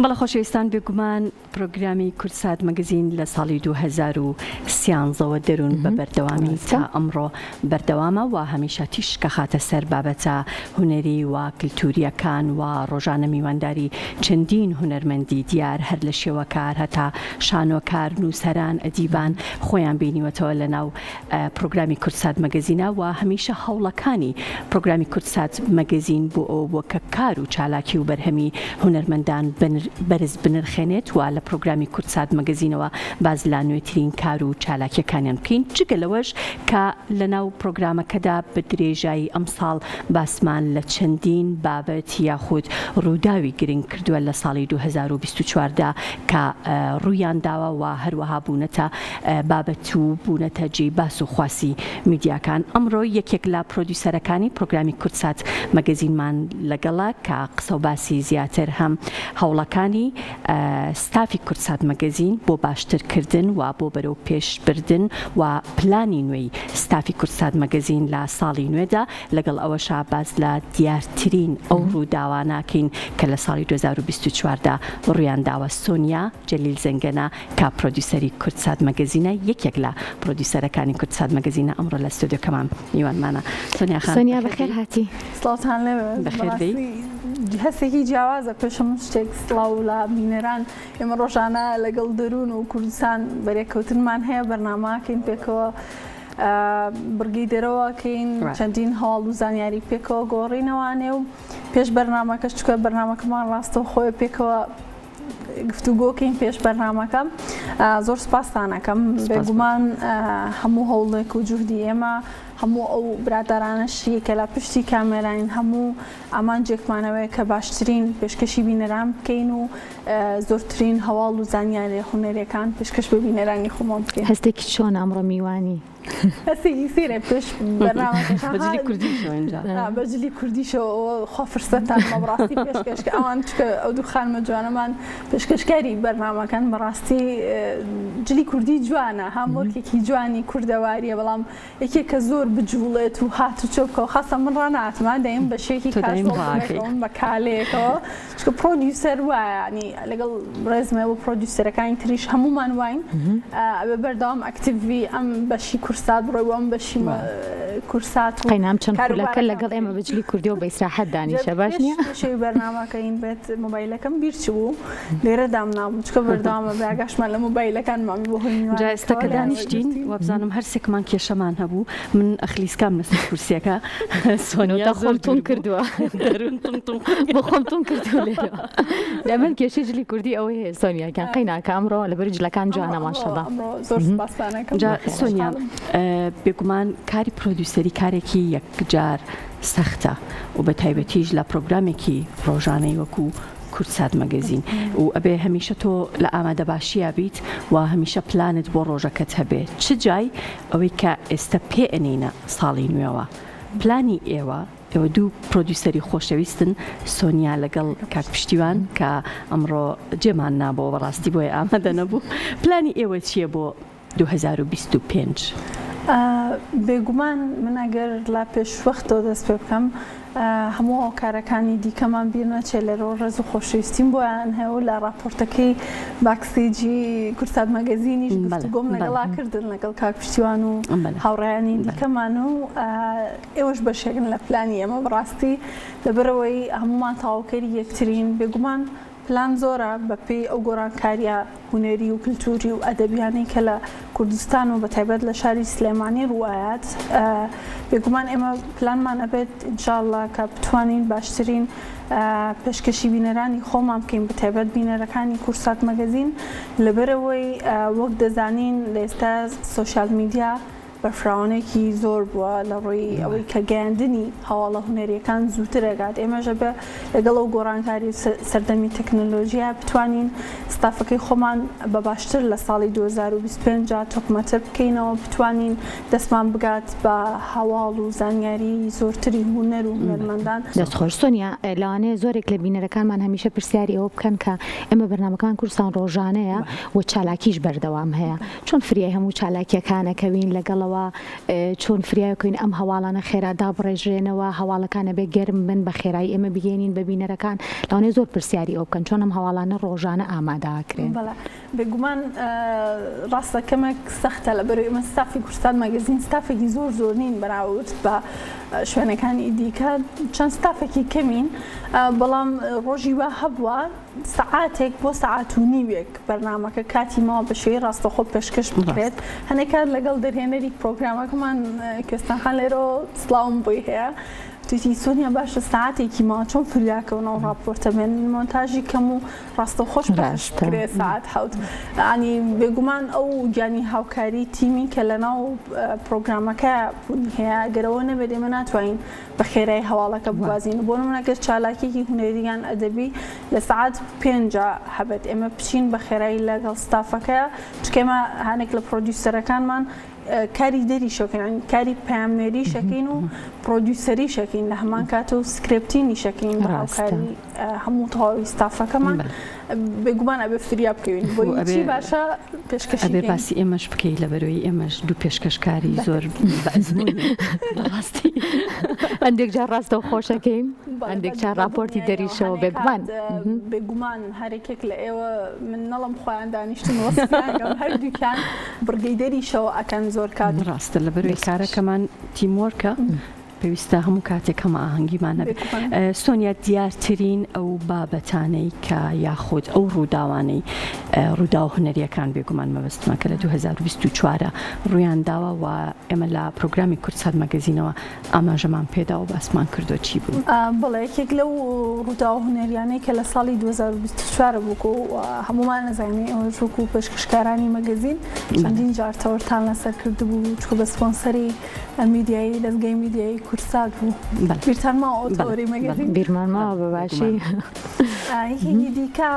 بەڵە خۆشەویستان بێگومان پرۆگرامی کورتسات مەگەزین لە ساڵی 2013ەوە دەروون بە بەردەوامی تا ئەمڕۆ بەردەوامە و هەمیشە تیش کە خاتە سەر بابەتە هونەری و کلتوریەکان و ڕۆژانە میوانداری چەندین هونەرمەندی دیار هەر لە شێوەکار هەتا شانۆکار نووسەران ئەدیبان خۆیان بینیوەتەوە لە ناو پرۆگرامی کورتسات مەگەزینە و هەمیشە هەوڵەکانی پرۆگرامی کورتسات مەگەزین بۆ ئەو بۆ کە کار و چالاکی و بەرهەمی هونەرمەندان بەرز بنرخێنێت و لە پرۆگرامی کورتسات مەگەزینەوە باز لا نوێترین کار و چالاکیەکانیان بکەین جگە لەوەش کە لە ناو پرۆگرامەکەدا بە درێژایی ئەمساڵ باسمان لە چەندین بابەت یاخود ڕووداوی گرنگ کردووە لە ساڵی 2024دا کە ڕوویان داوە و هەروەها بوونەتە بابەت و بوونەتە جێی باس و خواسی میدیاکان. ئەمڕۆ یەکێک لە پرۆدیوسەرەکانی پرۆگرامی کورتسات مەگەزینمان لەگەڵا کە قسە و باسی زیاتر هەم هەوڵەکانی ستافی کورتسات مەگەزین بۆ باشترکردن و بۆ بەرەو پێشبردن و پلانی نوێی ستافی کورتسات مەگەزین لە ساڵی نوێدا لەگەڵ ئەوەشا باز لە دیارترین ئەو ڕووداواناکەین کە لە ساڵی 2024دا ڕویان داوە. سۆنیا جەلیل زەنگەنە کە پرۆدیوسەری کورتسات مەگەزینە یەکێک لە پرۆدیوسەرەکانی کورتسات مەگەزینە ئەمڕۆ لە ستودیۆکەمان میوانمانە. سۆنیا بەخێر هاتی. سڵاوتان لێوێ. بەخێر بێی. هەستێکی جیاوازە پێشم شتێک سڵاو لە بینەران ئێمە ڕۆژانە لەگەڵ دەروون و کوردستان بەرێکەوتنمان هەیە بەرنامەکەین پێکەوە بڕگەی دەرەوەکەین چەندین هەواڵ و زانیاری پێکەوە گۆڕینەوانێ و پێش بەرنامەکەش چکە بەرنامەکەمان ڕاستەوە خۆی پێکەوە گفتوگۆکەین پێش بەرنامەکەم زۆر سپاسانەکەم بێگومان هەموو هەوڵێک و جوهدی ئێمە هەموو ئەو برادرانەشی کە لە پشتی کامێراین هەموو ئامانجێکمانەوەی کە باشترین پێشکەشی بینەران بکەین و زۆرترین هەواڵ و زانیاری هونەرەکان پێشکەش بە بینەرانی خۆمان بکەین. هەستێکی چۆن ئەمڕۆ میوانی؟ هەستێکی سیرە پێش بەجلی کوردیشەوە اینجا بەجلی کوردیشەوە خۆ فرسەتان بەڕاستی پێشکەش ئەوان چکە ئەو دوو خانمە جوانەمان پێشکەشکاری بەرنامەکان بەڕاستی جلی کوردی جوانە هەمووەکێکی جوانی کوردەواریە بەڵام یەکێک کە زۆر بجوڵێت و هات و چۆکەوە خاصە من ڕاناتمان دەیم بە شێکی کارۆن بە کالەیەکەوە چکە پرۆدیوسەر وایانی لەگەڵ ڕێزمە و پرۆدیوسەرەکانی تریش هەمومان واین ئەبێ بەردەوام ئەکتیڤی ئەم بەشی کورسات بڕۆیوەم بەشی کورسات و قەینام چەند خولەکە لەگەڵ ئێمە بەجلی کوردی و بە ئیسراحەت دانیشە باش نییە؟ شەوی بەرنامەکەین بێت مۆبایلەکەم بیرچ بوو لێرە دامنابوو چکە بەردەوامە باگاشمان لە مۆبایلەکان مامی بۆ هۆی جا ئێستا کە دانیشتین وابزانم هەرسێکمان کێشەمان هەبوو من ئەخلیسکام لەسەر کورسیەکە سۆنیا خۆمتون کردووە بۆ خۆمتون کردووە لێرە لە من کێشەی جلی کوردی ئەوەی هەیە سۆنیاکان قەیناکە ئەمڕۆ لەبەر جلەکان جوانە ماشەڵڵا. زۆر سپاسانەکەم. جا سۆنیا بێگومان کاری پرۆدیوسەری کارێکی یەکجار سەختە و بە تایبەتیش لە پرۆگرامێکی ڕۆژانەی وەکو کورتسات مەگەزین و ئەبێ هەمیشە تۆ لە ئامادە باشیە بیت و هەمیشە پلانت بۆ ڕۆژەکەت هەبێت چ جای ئەوەی کە ئێستا پێئەنینە ساڵی نوێەوە پلانی ئێوە دوو پرۆدیوسەری خۆشەویستن سۆنیا لەگەڵ کاک پشتیوان کە ئەمڕۆ جێمان نابەوە بەڕاستی بۆی ئامادە نەبوو پلانی ئێوە چییە بۆ 2025؟ بێگومان من ئەگەر لە پێشوەختەوە دەست پێ بکەم هەموو هاوکارەکانی دیکەمان بیر نەچێت لەرەوە ڕێز و خۆشەویستیم بۆیان هەیە و لە راپۆرتەکەی باکسێجی کورتسات مەگەزینیش گفتوگۆم لەگەڵاکردن لەگەڵ کاک پشتیوان و هاوڕێیانی دیکەمان و ئێوەش بەشێکن لە پلانی ئێمە بەڕاستی لەبەرەوەی هەمومان تاواوکەری یەکترین بێگومان پلان زۆرە بەپێی ئەو گۆڕانکاریە هونەری و کلتوری و ئەدەبیانەی کە لە کوردستان و بەتایبەت لە شاری سلێمانی ڕوایەت بێگومان ئێمە پلانمان ئەبێت ئینشاءڵڵا کە بتوانین باشترین پێشکەشی بینەرانی خۆمان بکەین بەتایبەت بینەرەکانی کورتسات مەگەزین لەبەرەوەی وەک دەزانین لە ئێستا سۆشیال میدیا بەرفراوانێکی زۆر بووە لە ڕووی ئەوەی کە گەیاندنی هەواڵە هونەریەکان زووتر ئەگات ئێمەژە بە لەگەڵ ئەو گۆڕانکاری سەردەمی تەکنۆلۆژیا بتوانین ستافەکەی خۆمان بە باشتر لە ساڵی 2025 تۆکمەتر بکەینەوە بتوانین دەستمان بگات بە هەواڵ و زانیاری زۆرتری هونەر و هونەرمەندان. دەستخۆش سۆنیا لەوانەیە زۆرێک لە بینەرەکانمان هەمیشە پرسیاری ئەوە بکەن کە ئێمە بەرنامەکان کورسان ڕۆژانەیە و چالاکیش بەردەوام هەیە چۆن فریای هەموو چالاکیەکانەکەوین لەگەڵ بکەینەوە چۆن فریاکەین ئەم هەواڵانە خێرادا بڕێژێنەوە هەواڵەکانە بێ گەرم من بە خێرایی ئێمە بگەێنین بە بینەرەکان لەوانەیە زۆر پرسیاری ئەو بکەن چۆن ئەم هەواڵانە ڕۆژانە ئامادەکرێن. بێگومان ڕاستەکەمێک سەختە لە بەرەوەی ئێمە ستافی کوردستان مەگەزین ستافێکی زۆر نین بەراورد بە شوێنەکانی دیکە چەند ستافێکی کەمین بەڵام ڕۆژی وا هەبووە سعاتێک بۆ سعات و نیوێک بەرنامەکە کاتی ماوە بە شێوەی ڕاستەخۆ پێشکەش بکرێت هەنێک کات لەگەڵ دەرهێنەری پرۆگرامەکەمان کوێستانخان لێرە سڵاوم بۆی هەیە توتی سۆنیا باشە ساعتێکی ماوە چۆن فریاکەونەوە ڕاپۆرتە بێن مۆنتاژی کەم و ڕاستەخۆش بکرێت ساعت حەوت ینی بێگومان ئەو گیانی هاوکاری تیمی کە لەناو پرۆگرامەکە هەیە گەرەوە نەبێت ئێمە ناتوانین بە خێرای هەواڵەکە بوازین بۆ نمونەگەر چالاکێکی هونەریان ئەدەبی لە ساعت 5 هەبێت ئێمە بچین بە خێرایی لەگەڵ ستافەکە چکەمە هەنێک لە پرۆدیوسەرەکانمان کاری دەری شەکەین کاری پامێری شەکەین و پرۆدیوسەری شەکەین لە هەمان کات و سکرپتینی شەکەین بە هاوکاری هەموو تەواوی ستافەکەمان بێگومان ئەبێ فریا بکەوین بۆی باشە پێشکەش ئەبێ باسی ئێمەش بکەی لە بەرەوەی ئێمەش دوو پێشکەشکاری زۆر ڕاستی هەندێک جار ڕاستەو خۆشەکەین هەندێک چار راپۆرتی دەریشەوە بێگومان هەرێکێک لە ئێوە من نەڵم خۆیان دانیشتن وەستیان هەردووکیان بڕگەی دەریشەوە ئەکەن زۆر کات ڕاستە لە بەرەوەی کارەکەمان تیمۆرکە پێویستە هەموو کاتێک هەمە ئاهەنگیمانە بێت. سۆنیا دیارترین ئەو بابەتانەی کە یاخود ئەو ڕووداوانەی ڕوودا و هونەریەکان بێگومان مەبەستمە کە لە 2024 ڕویان داوە و ئێمە لە پرۆگرامی کورتسات مەگەزینەوە ئاماژەمان پێدا و باسمان کردو چی بوو؟ بەڵێ یەکێک لەو ڕوودا و هونەریانەی کە لە ساڵی 2024 بووکە و هەمومان نەزانانی ئەوە ژووک و پێشکەشکارانی مەگەزین چەندین جار تەوەرتان لەسەر کردبوو چکە بە سپۆنسەری میدیایی دەستگای میدیایی کورسات بوو بیرتان ما ئۆتۆری مەگەزین بیرمان ماوە بە باشی یەکێکی دیکە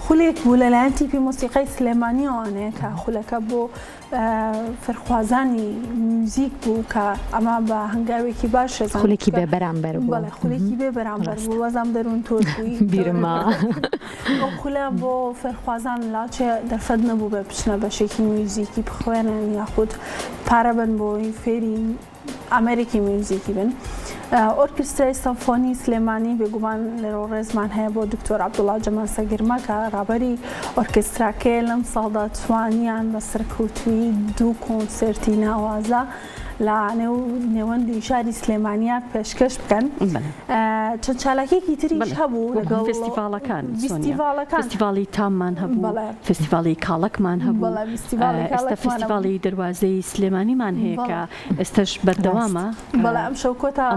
خولێک بوو لەلایەن تیپی مۆسیقای سلێمانیەوانەیە کە خولەکە بۆ فەرخوازانی موزیک بوو کە ئەمە بە هەنگاوێکی باش خولێکی بێ بەرامبەر بوو بەڵێ خولێکی بێ بەرامبەر بوو وەزام دەروون تۆ بووی بیرما ئەو خولە بۆ فەرخوازان لاچێ دەرفەت نەبوو بە بچنە بەشێکی موزیکی بخوێنن یاخود پارە بن بۆی فێری ئەمریکی موزیکی بن. ئۆرکسترای سەمفۆنی سلێمانی بێگومان لەرەوە ڕێزمان هەیە بۆ دکتۆر عەبدوڵڵا جەمال سەگرمە کە ڕابەری ئۆرکستراکەیە لەم ساڵدا توانیان بە سەرکەوتووی 2 کۆنسێرتی ناوازە لە نێوەندی شاری سلێمانیا پێشکەش بکەن چەند چالاکێکی تریش هەبوو لەگەڵ فستیڤالەکان فستیڤالی تاممان هەبوو فستیڤالی کاڵکمان هەبوو ئێستا فستیڤالی دەواازەی سلێمانیمان هەیە کە ئێستش بەردەوامە بەڵام ئەم شەو کۆتا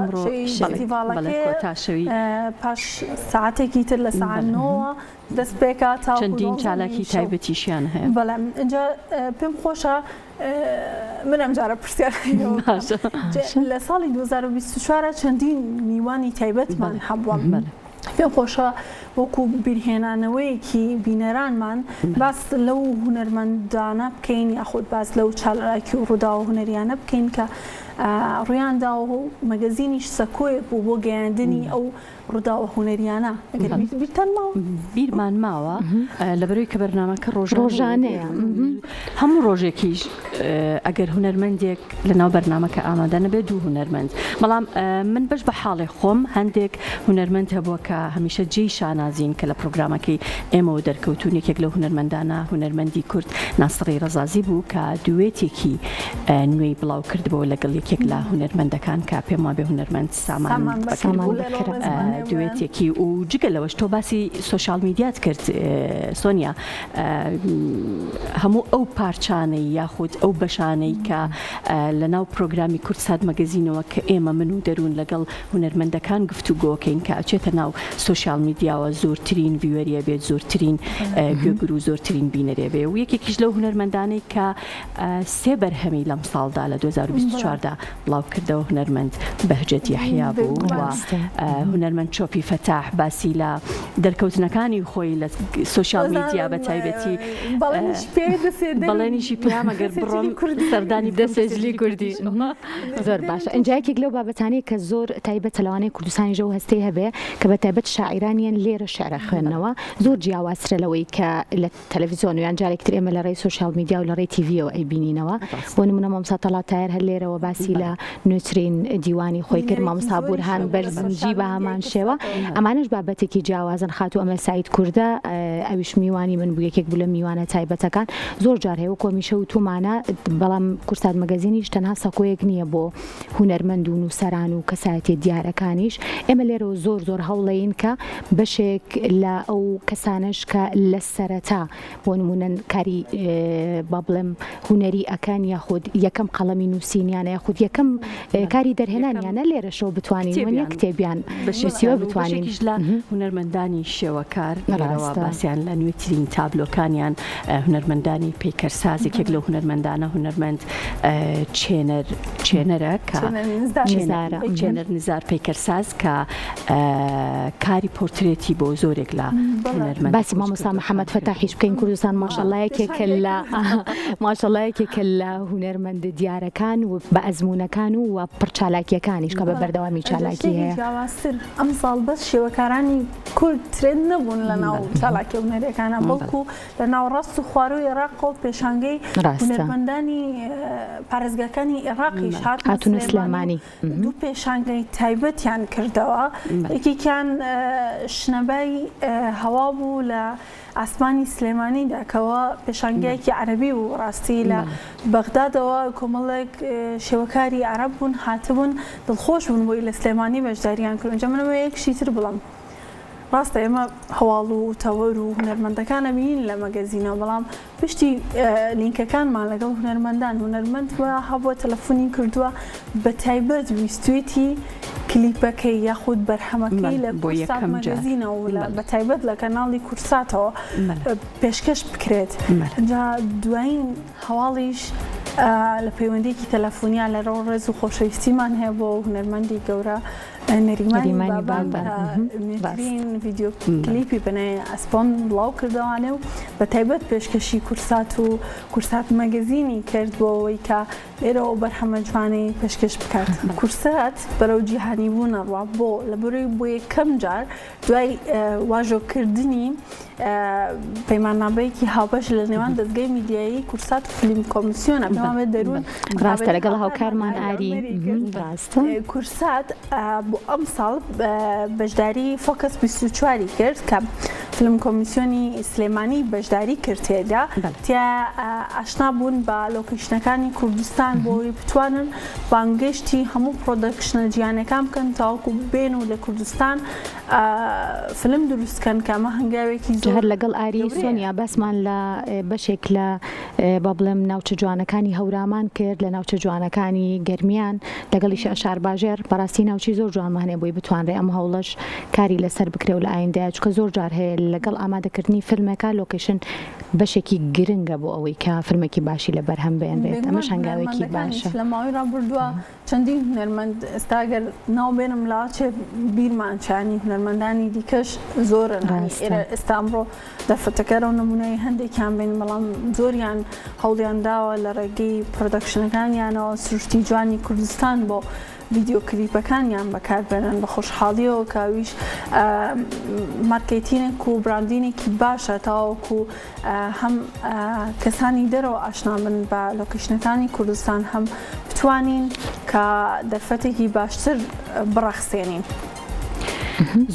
فستیڤالەکە شەوی پاش ساعتێکی تر لە ساعتەوە دەست پێکا تا چەندین چالاکی تایبەتیشیان هەیە بەڵام اینجا پێم خۆشە من ئەم جارە پرسیار لە ساڵی 2024 چەندین میوانی تایبەتمان هەبووە پێم خۆشە وەکو بیرهێنانەوەیەکی بینەرانمان باس لەو هونەرمەندانە بکەین یاخود باس لەو چالاکی و ڕوودا و هونەریانە بکەین کە ڕویاندا و مەگەزینیش سەکۆیەک بوو بۆ گەیاندنی ئەو ڕووداوە هونەریانە بیرمان ماوە لەبەرەوەی کە بەرنامەکە ڕۆژانەیە هەموو ڕۆژێکیش ئەگەر هونەرمەندێک لەناو بەرنامەکە ئامادە نەبێت دوو هونەرمەند بەڵام من بەش بە حاڵی خۆم هەندێک هونەرمەند هەبووە کە هەمیشە جێی شانازین کە لە پرۆگرامەکەی ئێمەوە دەرکەوتون یەکێک لەو هونەرمەندانە هونەرمەندی کورد ناسڕی ڕەزازی بوو کە دوێتێکی نوێی بڵاو کردبەوە لەگەڵ یەکێک لە هونەرمەندەکان کە پێم وابێ هونەرمەند سامان دوێتێکی و جگە لەوەش تۆ باسی سۆشال میدیات کرد سۆنیا هەموو ئەو پارچانەی یاخود ئەو بەشانەی کە لەناو پرۆگرامی کورتسات مەگەزینەوە کە ئێمە من و دەروون لەگەڵ هونەرمەندەکان گفتوگۆکەین کە ئەچێتە ناو سۆشال میدیاوە زۆرترین ڤیوەریە بێت زۆرترین گوێگر و زۆرترین بینەرێ بێ و یەکێکیش لەو هونەرمەندانەی کە 3 بەرهەمی لەم ساڵدا لە 2024دا لە بڵاوکردەوە هونەرمەند بەهجەت یەحیا بوو و هونەرمەند چۆپی فەتاح باسی لە دەرکەوتنەکانی خۆی لە سوشیال میدیا بە تایبەتی بەڵێنیشی پیام ئەگەر بڕۆم سەردانی دەسێجلی کوردی زۆر باشە. ئەنجایەکێک لەو بابەتانەی کە زۆر تایبەت لەوانەی کوردستانی ژەو هەستەی هەبێ کە بە تایبەت شاعیرانیان لێرە شعرە خوێندنەوە زۆر جیاوازترە لەوەی کە لە تەلەڤیزیۆن و یان جارێکتر ئێمە لە ڕێی سوشیال میدیا و لە ڕێی تیڤیەوە ئەیبینینەوە. بۆ نمونە مامۆستا تەڵات تایر هەر لێرەوە باسی لە نوێترین دیوانی خۆی کرد، مامۆستا بورهان بەرزنجی بە هەمان شێوە. ئەمانش بابەتێکی جیاوازن. خاتو ئەمە سعید کوردە ئەویش میوانی من بوو، یەکێک بوو لە میوانە تایبەتەکان. زۆر جار هەیە کۆمیشە و تومانە، بەڵام کورسات مەگەزینیش تەنها سەکۆیەک نییە بۆ هونەرمەند و نووسەران و کەسایەتی دیارەکانیش. ئێمە لێرەوە زۆر هەوڵەین کە بەشێک لە ئەو کەسانش کە لە سەرەتا بۆ نمونە کاری با بڵێم هونەری ئەکان یاخود یەکەم قەڵەمی نووسینیانە یاخود یەکەم کاری دەرهێنانیانە لێرەشەوە بتوانین وەنیە کتێبیان بەشێسیوە بتوانین لە هونەرمەندانی شێوەکار باسییان لە نوێترین تابلۆکانیان هونەرمەندانی پیکەرساز یەکێک لە هونەرمەندانە هونەرمەند چێنەرە کە چێنەر نزار پیکەرساز کە کاری پۆرترێتی بۆ زۆرێک لە هونەرمەند باسی مامۆستا محەممەد فەتاحیش بکەین. کوردستان ماشەڵایەکێکە لە هونەرمەند دیارەکان و بە ئەزمونونەکان و پڕچالاکیەکانیش کە بە بەردەوامی چالاکی هەیە. ئەم ساڵ بەس شێوەکارانی کورد ترێن نەبوون لە ناو چالاکی هونەرەکانە، بەڵکو لە ناوڕاست و خواروی عێراق و پێشانگەی هونەرمەندانی پارێزگاکانی عێراقیش هاتون سلێمانی دوو پێشانگەی تایبەتیان کردەوە. یەکێکیان شنەبای هەوا بوو لە ئاسمانی سلێمانیدا کەەوە پێشانگەیەکی عەرەبی و ڕاستی لە بەغدادەوە کۆمەڵێک شێوەکاری عەرەب بوون هاتبوون دڵخۆش بوون بۆی لە سلێمانی بەشداریان کرد. ئەنجا منەوە یەکشی تر بڵم ڕاستە ئێمە هەواڵ و تەوەر و هونەرمەندەکانە بین لە مەگەزینەوە، بەڵام پشتی لینکەکانمان لەگەڵ هونەرمەند هەبووە تەلەفۆنی کردووە بە تایبەت ویستوێتی کلیپەکەی یاخود بەرهەمەکەی لە کورسات مەگەزینەوە و بە تایبەت لە کەناڵی کورساتەوە پێشکەش بکرێت. ئەنجا دوایین هەواڵیش لە پەیوەندێکی تەلەفۆنیان لە ڕۆ ڕێز و خۆشەویستیمان هەیە بۆ هونەرمەندی گەورە نەریمانی بابان نوێترین ڤیدیۆ کلیپی بنای ئەسپۆن بڵاو کردەوانێ و بە تایبەت پێشکەشی کورسات و کورسات مەگەزینی کرد بۆ ئەوەی کە لێرەوە بەرهەمە جوانەی پێشکەش بکات. کورسات بەرەو جیهانی بوونە ڕوا بۆ لە بەرەوەی بۆ یەکەم جار دوای واژۆکردنی پەیماننامەیەکی هاوبەش لە نێوان دەستگای میدیایی کورسات فیلم کۆمیسیۆنە بەڵامێ دەروون ڕاستە لەگەڵ هاوکارمان ئاری ڕاستە کورسات بۆ ئەم ساڵ بەشداری فۆکس 24 کرد کە فیلم کۆمیسیۆنی سلێمانی بەشداری کرد تێدا تیا ئاشنا بوون بە لۆکیشنەکانی کوردستان بۆی بتوانن بانگشتی هەموو پرۆدەکشنە جیانەکان بکەن تاوەکو بێن و لە کوردستان فیلم دروستکەن کە ئەمە هەنگاوێکی زۆر هەر لەگەڵ ئاری سۆنیا بەسمان لە بەشێک لە با بڵێم ناوچە جوانەکانی هەورامان کرد لە ناوچە جوانەکانی گەرمیان لەگەڵیش ئەشار باژێر بەڕاستی ناوچی زۆر جوانمانێ بۆی بتوانرێ ئەم هەوڵەش کاری لەسەر بکرێ و لە ئایندەیە چکە زۆر جار هەیە لەگەڵ ئامادەکردنی فیلمەکە لۆکیشن بەشێکی گرنگە بۆ ئەوەی کە فیلمێکی باشی لە بەرهەم بێنرێت. ئەمەش هەنگاوێکی باشە. لە ماوەی ڕابردووە چەندین هونەرمەند ئێستاگەر ناو بێنم لاچێ بیرمانچانی هونەرمەندانی دیکەش زۆرن ئێستا ئەمڕۆ دەرفەتەکەرە و نمونەی هەندێکیان بین، بەڵام زۆریان هەوڵیان داوە لە ڕێگەی پرۆدەکشنەکانیانەوە سروشتی جوانی کوردستان بۆ ڤیدیۆ کلیپەکانیان بەکاربێنن بە خۆشحاڵیەوە کاویش مارکێتینێک و براندینێکی باشە تاوەکو هەم کەسانی دەرەوە ئاشنا بن بە لۆکیشنەکانی کوردستان هەم بتوانین کە دەرفەتێکی باشتر بڕەخسێنین.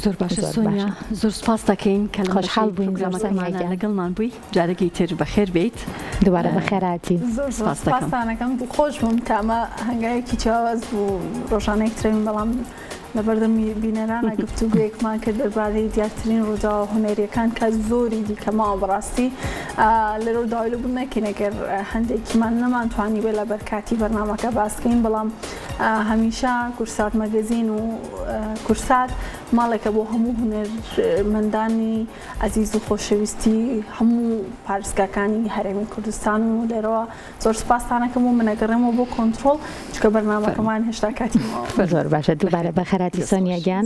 زۆر باشە سۆنیا، زۆر سپاس دەکەین کە خۆشحاڵ بووین لەگەڵمان بووی. جارێکی تر بەخێر بێیت دوبارە بەخێراتی. زۆر سپاسانەکەم خۆش بووم کە ئەمە هەنگاوێکی جیاواز بوو ڕۆژانەیەک ترین، بەڵام لەبەردەمی بینەرانە گفتوگویەکمان کرد دەربارەی دیارترین ڕووداوە هونەریەکان کە زۆری دیکەماوە بەڕاستی لە ڕووداوی لەبوو نەکەین ئەگەر هەندێکیمان نەمانتوانی بێ لە بەرکاتی بەرنامەکە باسکەین، بەڵام هەمیشە کورسات مەگەزین و کورسات ماڵێکە بۆ هەموو هونەرمەندانی عەزیز و خۆشەویستی هەموو پارێزگاکانی هەرێمی کوردستان و لێرەوە زۆر سوپاسدانەکەم و منەگەڕێمەوە بۆ کۆنتڕۆڵ چونکە بەرنامەکەمان هێشتا کاتی زۆر باشە دووبارە بەخێراتی سۆنیا گیان.